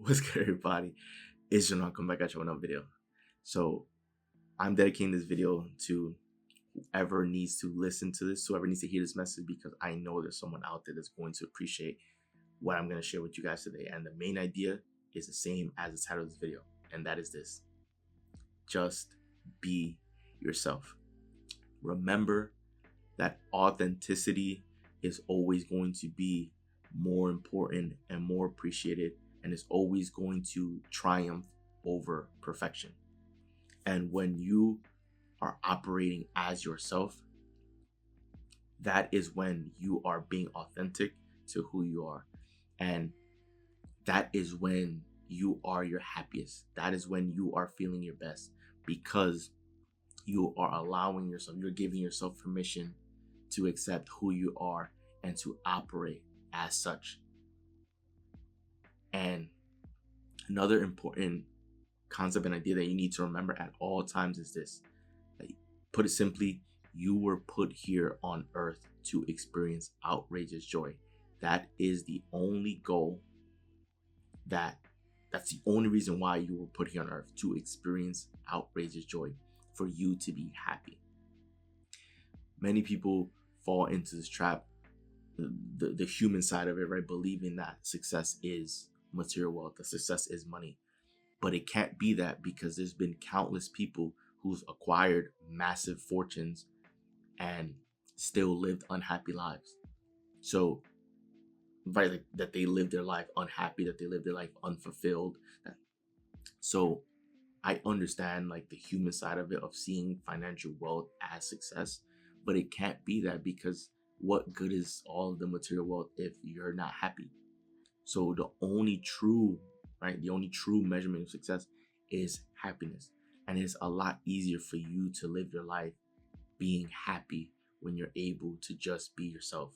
What's good, everybody? It's John. Come back at you with another video. So I'm dedicating this video to whoever needs to listen to this, whoever needs to hear this message, because I know there's someone out there that's going to appreciate what I'm going to share with you guys today. And the main idea is the same as the title of this video, and that is this: just be yourself. Remember that authenticity is always going to be more important and more appreciated, and is always going to triumph over perfection. And when you are operating as yourself, that is when you are being authentic to who you are. And that is when you are your happiest. That is when you are feeling your best, because you are allowing yourself, you're giving yourself permission to accept who you are and to operate as such. And another important concept and idea that you need to remember at all times is this: that, put it simply, you were put here on earth to experience outrageous joy. That is the only goal, that's the only reason why you were put here on earth, to experience outrageous joy, for you to be happy. Many people fall into this trap, the human side of it, right? Believing that success is material wealth, that success is money. But it can't be that, because there's been countless people who've acquired massive fortunes and still lived unhappy lives. So, right, like, that they lived their life unhappy, that they lived their life unfulfilled. So I understand like the human side of it, of seeing financial wealth as success, but it can't be that, because what good is all of the material wealth if you're not happy? So the only true measurement of success is happiness. And it's a lot easier for you to live your life being happy when you're able to just be yourself.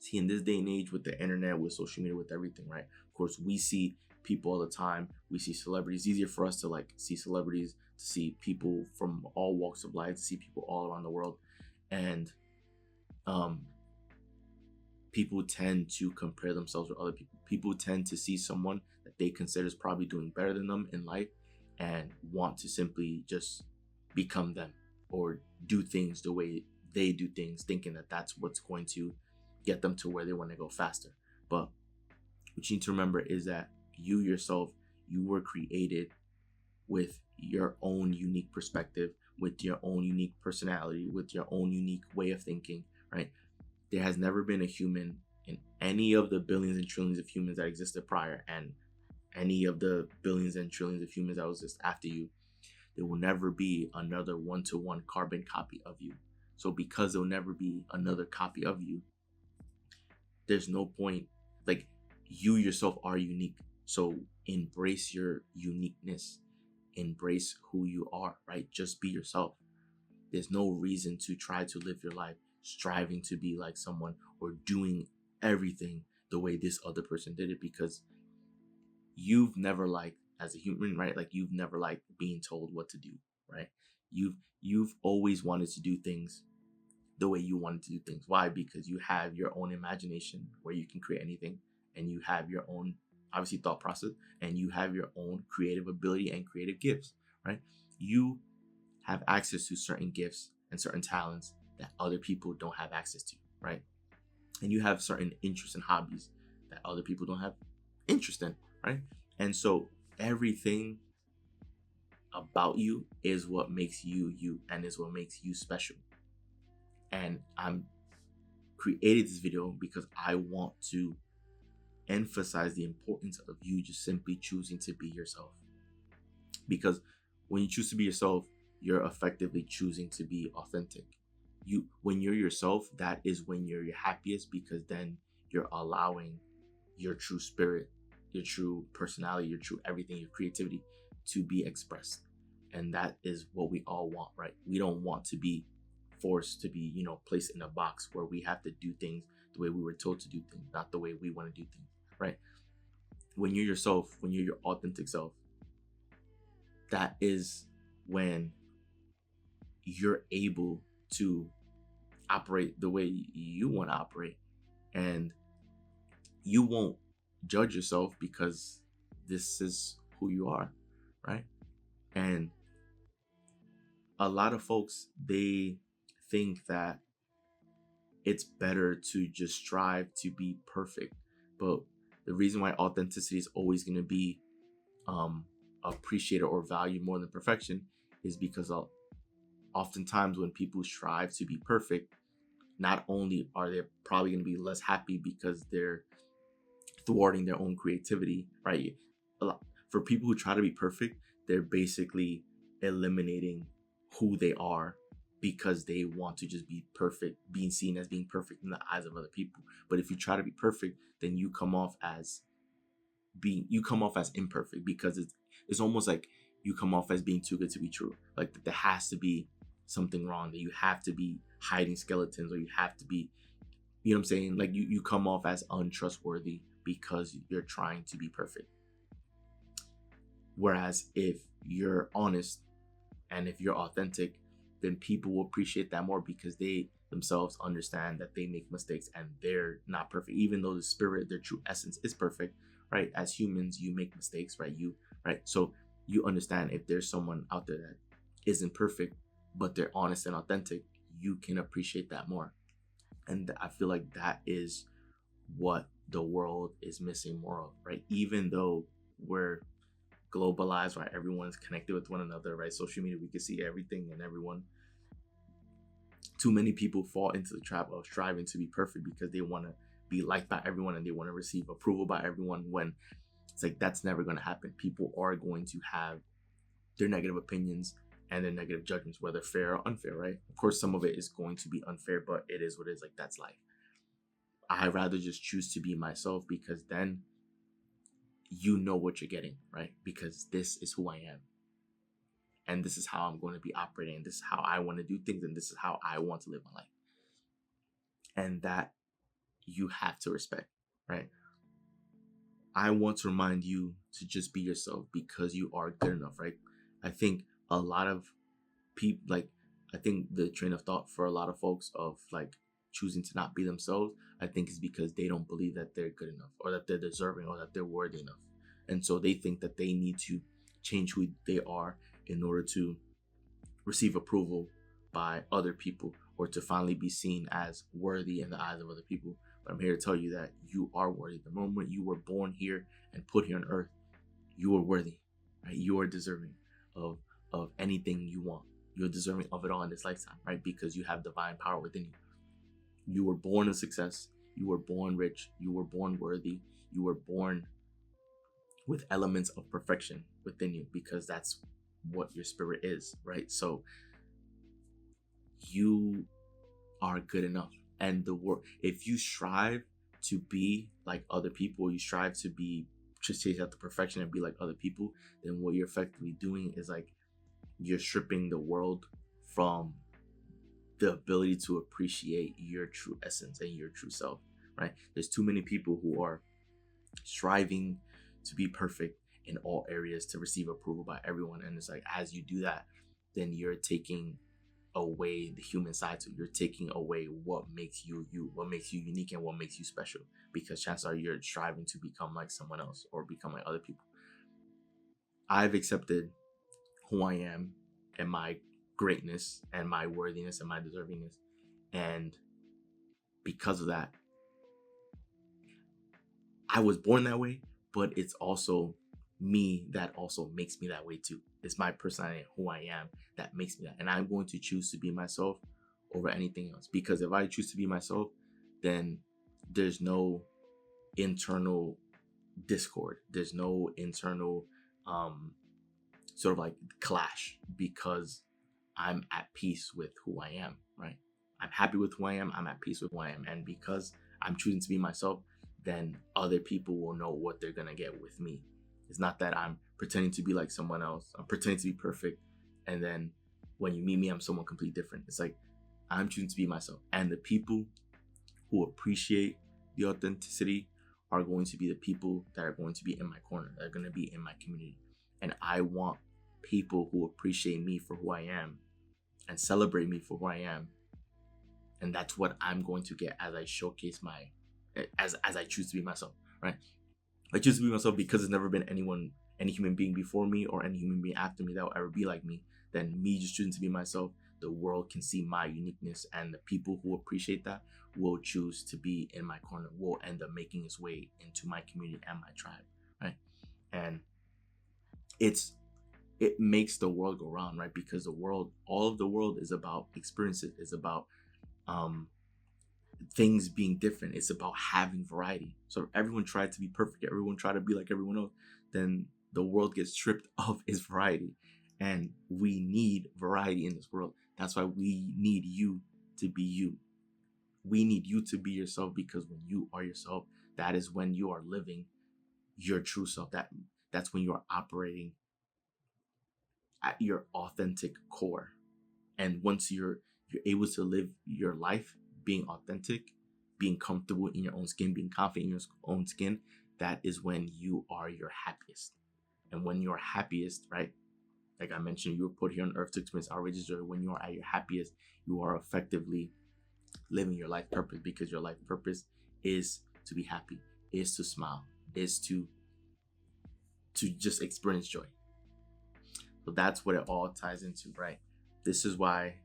See, in this day and age, with the internet, with social media, with everything, right? Of course, we see people all the time. We see celebrities. It's easier for us to like see celebrities, to see people from all walks of life, to see people all around the world. And people tend to compare themselves with other people. People tend to see someone that they consider is probably doing better than them in life and want to simply just become them, or do things the way they do things, thinking that that's what's going to get them to where they want to go faster. But what you need to remember is that you yourself, you were created with your own unique perspective, with your own unique personality, with your own unique way of thinking, right? There has never been a human in any of the billions and trillions of humans that existed prior, and any of the billions and trillions of humans that will exist after you. There will never be another one-to-one carbon copy of you. So because there'll never be another copy of you, there's no point. Like, you yourself are unique. So embrace your uniqueness. Embrace who you are, right? Just be yourself. There's no reason to try to live your life striving to be like someone, or doing everything the way this other person did it, because you've never liked, as a human, right? Like, you've never liked being told what to do, right? You've always wanted to do things the way you wanted to do things. Why? Because you have your own imagination where you can create anything, and you have your own, obviously, thought process, and you have your own creative ability and creative gifts, right? You have access to certain gifts and certain talents that other people don't have access to, right? And you have certain interests and hobbies that other people don't have interest in, right? And so everything about you is what makes you you, and is what makes you special. And I'm created this video because I want to emphasize the importance of you just simply choosing to be yourself. Because when you choose to be yourself, you're effectively choosing to be authentic. When you're yourself, that is when you're your happiest, because then you're allowing your true spirit, your true personality, your true everything, your creativity to be expressed. And that is what we all want, right? We don't want to be forced to be, placed in a box where we have to do things the way we were told to do things, not the way we want to do things, right? When you're yourself, when you're your authentic self, that is when you're able to operate the way you want to operate. And you won't judge yourself, because this is who you are, right? And a lot of folks, they think that it's better to just strive to be perfect. But the reason why authenticity is always going to be um, appreciated or valued more than perfection is because oftentimes when people strive to be perfect, not only are they probably going to be less happy because they're thwarting their own creativity, right? For people who try to be perfect, they're basically eliminating who they are because they want to just be perfect, being seen as being perfect in the eyes of other people. But if you try to be perfect, then you come off as imperfect, because it's almost like you come off as being too good to be true. Like there has to be something wrong, that you have to be hiding skeletons, or you have to be, you know what I'm saying? Like you come off as untrustworthy because you're trying to be perfect. Whereas if you're honest and if you're authentic, then people will appreciate that more because they themselves understand that they make mistakes and they're not perfect, even though the spirit, their true essence, is perfect, right? As humans, you make mistakes, right? So you understand, if there's someone out there that isn't perfect, but they're honest and authentic, you can appreciate that more. And I feel like that is what the world is missing more of, right? Even though we're globalized, right? Everyone's connected with one another, right? Social media, we can see everything and everyone. Too many people fall into the trap of striving to be perfect because they want to be liked by everyone and they want to receive approval by everyone, when it's like that's never going to happen. People are going to have their negative opinions and their negative judgments, whether fair or unfair, right? Of course, some of it is going to be unfair, but it is what it is. Like, that's life. I rather just choose to be myself, because then you know what you're getting, right? Because this is who I am. And this is how I'm going to be operating. This is how I want to do things. And this is how I want to live my life. And that you have to respect, right? I want to remind you to just be yourself, because you are good enough, right? I think a lot of people, like, I think the train of thought for a lot of folks of like choosing to not be themselves, I think is because they don't believe that they're good enough, or that they're deserving, or that they're worthy enough. And so they think that they need to change who they are in order to receive approval by other people, or to finally be seen as worthy in the eyes of other people. But I'm here to tell you that you are worthy. The moment you were born here and put here on earth, you are worthy, right? You are deserving of anything you want. You're deserving of it all in this lifetime, right? Because you have divine power within you. You were born a success. You were born rich. You were born worthy. You were born with elements of perfection within you, because that's what your spirit is, right? So you are good enough. And the work, if you strive to be like other people, you strive to be, just chase out the perfection and be like other people, then what you're effectively doing is like you're stripping the world from the ability to appreciate your true essence and your true self, right? There's too many people who are striving to be perfect in all areas, to receive approval by everyone. And it's like, as you do that, then you're taking away the human side to you. You're taking away what makes you you, what makes you unique, and what makes you special, because chances are you're striving to become like someone else or become like other people. I've accepted who I am and my greatness and my worthiness and my deservingness, and because of that, I was born that way, but it's also me that also makes me that way too. It's my personality, who I am, that makes me that. And I'm going to choose to be myself over anything else. Because if I choose to be myself, then there's no internal discord. There's no internal sort of like clash, because I'm at peace with who I am, right? I'm happy with who I am. I'm at peace with who I am. And because I'm choosing to be myself, then other people will know what they're going to get with me. It's not that I'm pretending to be like someone else. I'm pretending to be perfect. And then when you meet me, I'm someone completely different. It's like I'm choosing to be myself. And the people who appreciate the authenticity are going to be the people that are going to be in my corner, that are going to be in my community. And I want people who appreciate me for who I am and celebrate me for who I am. And that's what I'm going to get as I showcase as I choose to be myself, right? I choose to be myself because there's never been anyone, any human being before me or any human being after me that will ever be like me. Then me just choosing to be myself, the world can see my uniqueness, and the people who appreciate that will choose to be in my corner, will end up making its way into my community and my tribe, right? And it's it makes the world go round, right? Because the world, all of the world is about experiences, is about um things being different. It's about having variety. So if everyone tried to be perfect, everyone tried to be like everyone else, then the world gets stripped of its variety. And we need variety in this world. That's why we need you to be you. We need you to be yourself, because when you are yourself, that is when you are living your true self. That's when you are operating at your authentic core. And once you're able to live your life being authentic, being comfortable in your own skin, being confident in your own skin, that is when you are your happiest. And when you're happiest, right? Like I mentioned, you were put here on earth to experience outrageous joy. When you are at your happiest, you are effectively living your life purpose, because your life purpose is to be happy, is to smile, is to just experience joy. So that's what it all ties into, right? This is why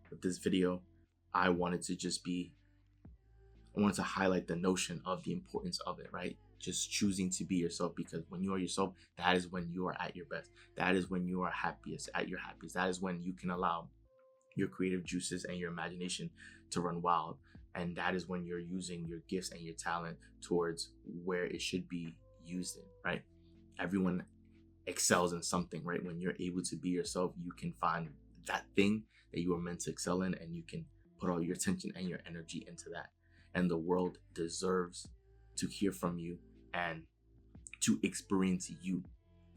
with this video, I wanted to highlight the notion of the importance of it, right? Just choosing to be yourself, because when you are yourself, that is when you are at your best. That is when you are happiest, at your happiest. That is when you can allow your creative juices and your imagination to run wild. And that is when you're using your gifts and your talent towards where it should be used in, right? Everyone excels in something, right? When you're able to be yourself, you can find that thing that you are meant to excel in, and you can put all your attention and your energy into that. And the world deserves to hear from you and to experience you,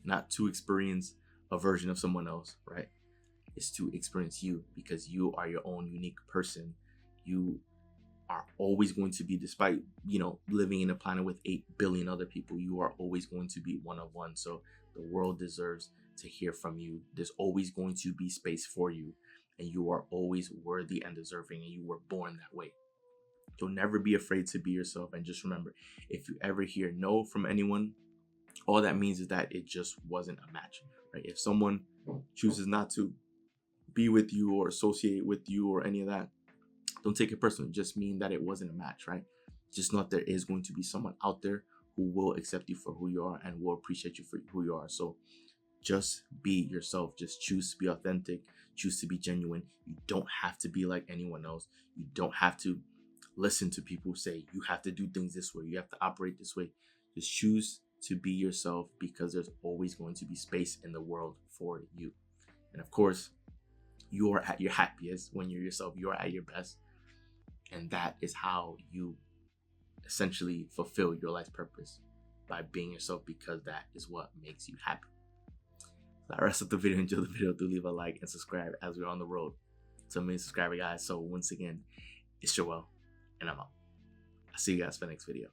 not to experience a version of someone else, right? It's to experience you, because you are your own unique person. You are always going to be, despite living in a planet with 8 billion other people, you are always going to be one of one. So the world deserves to hear from you. There's always going to be space for you, and you are always worthy and deserving, and you were born that way. You'll never be afraid to be yourself. And just remember, if you ever hear no from anyone, all that means is that it just wasn't a match, right? If someone chooses not to be with you or associate with you or any of that, don't take it personally. Just mean that it wasn't a match, right? Just know that there is going to be someone out there who will accept you for who you are and will appreciate you for who you are. So just be yourself. Just choose to be authentic. Choose to be genuine. You don't have to be like anyone else. You don't have to listen to people who say you have to do things this way, you have to operate this way. Just choose to be yourself, because there's always going to be space in the world for you. And of course, you are at your happiest when you're yourself. You are at your best. And that is how you essentially fulfill your life purpose, by being yourself, because that is what makes you happy. So the rest of the video, enjoy the video, do leave a like and subscribe, as we're on the road to 1 million subscriber, guys. So once again, it's Joel, and I'm out. I'll see you guys for the next video.